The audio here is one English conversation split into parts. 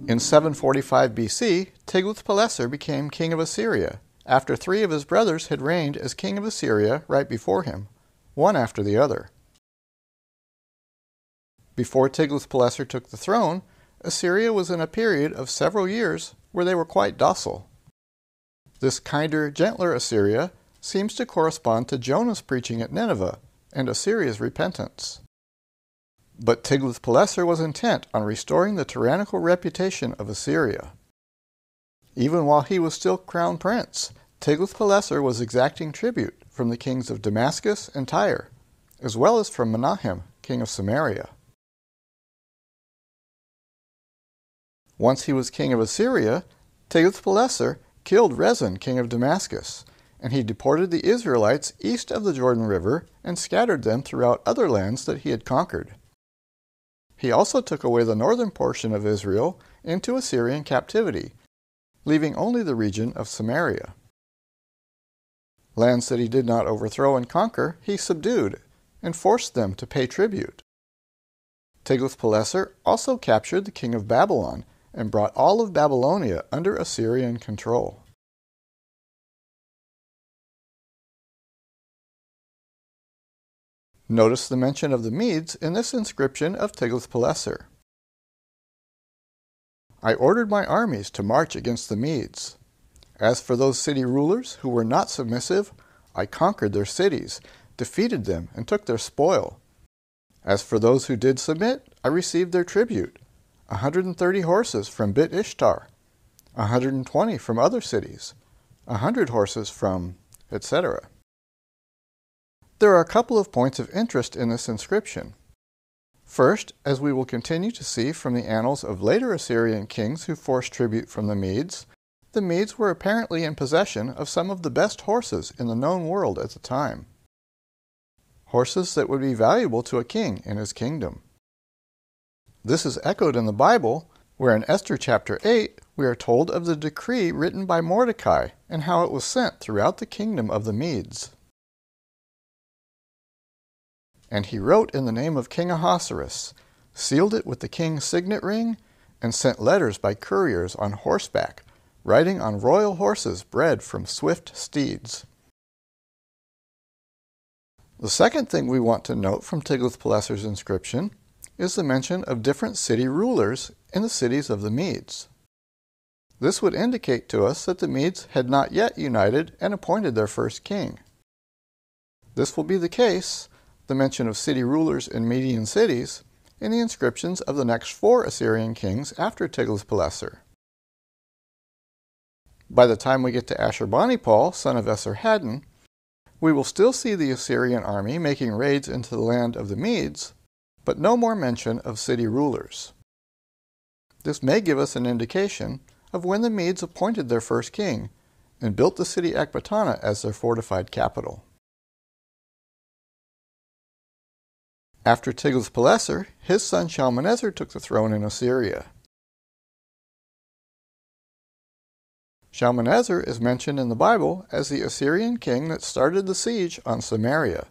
In 745 BC, Tiglath-Pileser became king of Assyria, after 3 of his brothers had reigned as king of Assyria right before him, one after the other. Before Tiglath-Pileser took the throne, Assyria was in a period of several years where they were quite docile. This kinder, gentler Assyria seems to correspond to Jonah's preaching at Nineveh and Assyria's repentance. But Tiglath-Pileser was intent on restoring the tyrannical reputation of Assyria. Even while he was still crown prince, Tiglath-Pileser was exacting tribute from the kings of Damascus and Tyre, as well as from Menahem, king of Samaria. Once he was king of Assyria, Tiglath-Pileser killed Rezin, king of Damascus, and he deported the Israelites east of the Jordan River and scattered them throughout other lands that he had conquered. He also took away the northern portion of Israel into Assyrian captivity, leaving only the region of Samaria. Lands that he did not overthrow and conquer, he subdued and forced them to pay tribute. Tiglath-Pileser also captured the king of Babylon and brought all of Babylonia under Assyrian control. Notice the mention of the Medes in this inscription of Tiglath-Pileser. I ordered my armies to march against the Medes. As for those city rulers who were not submissive, I conquered their cities, defeated them, and took their spoil. As for those who did submit, I received their tribute, 130 horses from Bit Ishtar, 120 from other cities, 100 horses from, etc. There are a couple of points of interest in this inscription. First, as we will continue to see from the annals of later Assyrian kings who forced tribute from the Medes were apparently in possession of some of the best horses in the known world at the time. Horses that would be valuable to a king in his kingdom. This is echoed in the Bible, where in Esther chapter 8 we are told of the decree written by Mordecai and how it was sent throughout the kingdom of the Medes. And he wrote in the name of King Ahasuerus, sealed it with the king's signet ring, and sent letters by couriers on horseback, riding on royal horses bred from swift steeds. The second thing we want to note from Tiglath-Pileser's inscription is the mention of different city rulers in the cities of the Medes. This would indicate to us that the Medes had not yet united and appointed their first king. This will be the case, the mention of city rulers in Median cities, in the inscriptions of the next 4 Assyrian kings after Tiglath-Pileser. By the time we get to Ashurbanipal, son of Esarhaddon, we will still see the Assyrian army making raids into the land of the Medes, but no more mention of city rulers. This may give us an indication of when the Medes appointed their first king and built the city Ecbatana as their fortified capital. After Tiglath-Pileser, his son Shalmaneser took the throne in Assyria. Shalmaneser is mentioned in the Bible as the Assyrian king that started the siege on Samaria,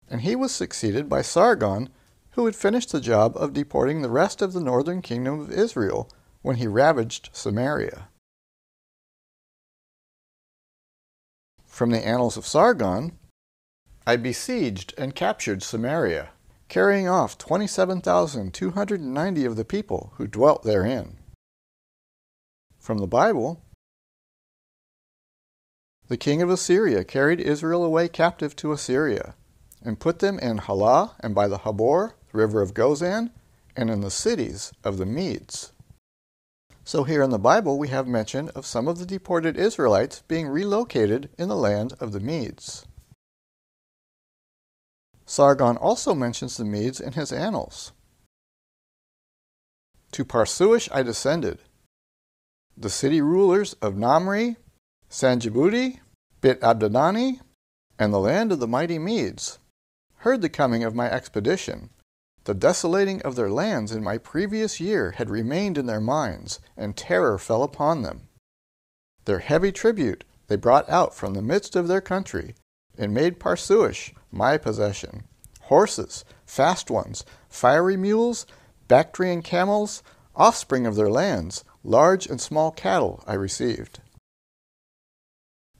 and he was succeeded by Sargon, who had finished the job of deporting the rest of the northern kingdom of Israel when he ravaged Samaria. From the annals of Sargon, I besieged and captured Samaria, carrying off 27,290 of the people who dwelt therein. From the Bible, the king of Assyria carried Israel away captive to Assyria, and put them in Halah and by the Habor, the river of Gozan, and in the cities of the Medes. So here in the Bible we have mention of some of the deported Israelites being relocated in the land of the Medes. Sargon also mentions the Medes in his annals. To Parsuish I descended. The city rulers of Namri, Sanjibudi, Bit Abdadani, and the land of the mighty Medes heard the coming of my expedition. The desolating of their lands in my previous year had remained in their minds, and terror fell upon them. Their heavy tribute they brought out from the midst of their country, and made Parsuish my possession. Horses, fast ones, fiery mules, Bactrian camels, offspring of their lands, large and small cattle I received.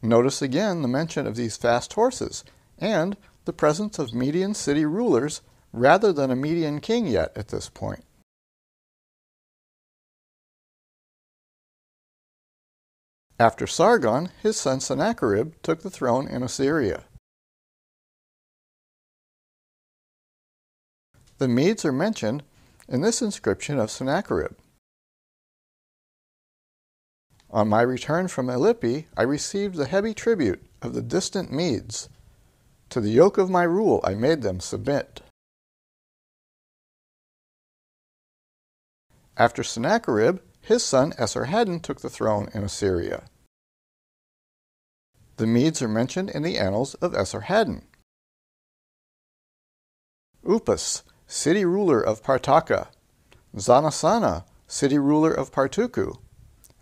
Notice again the mention of these fast horses, and the presence of Median city rulers rather than a Median king yet at this point. After Sargon, his son Sennacherib took the throne in Assyria. The Medes are mentioned in this inscription of Sennacherib. On my return from Ellippi, I received the heavy tribute of the distant Medes. To the yoke of my rule I made them submit. After Sennacherib, his son Esarhaddon took the throne in Assyria. The Medes are mentioned in the annals of Esarhaddon. Upas, city ruler of Partaka, Zanasana, city ruler of Partuku,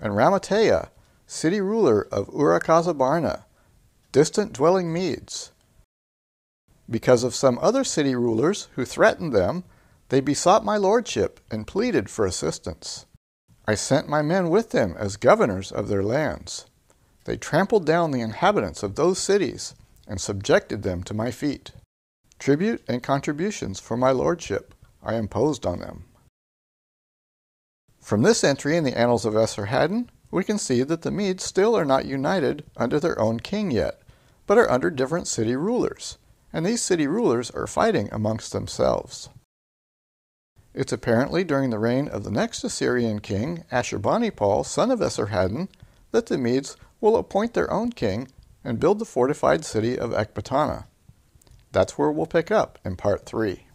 and Ramatea, city ruler of Urakazabarna, distant dwelling Medes. Because of some other city rulers who threatened them, they besought my lordship and pleaded for assistance. I sent my men with them as governors of their lands. They trampled down the inhabitants of those cities and subjected them to my feet. Tribute and contributions for my lordship I imposed on them. From this entry in the annals of Esarhaddon, we can see that the Medes still are not united under their own king yet, but are under different city rulers, and these city rulers are fighting amongst themselves. It's apparently during the reign of the next Assyrian king, Ashurbanipal, son of Esarhaddon, that the Medes will appoint their own king and build the fortified city of Ecbatana. That's where we'll pick up in Part 3.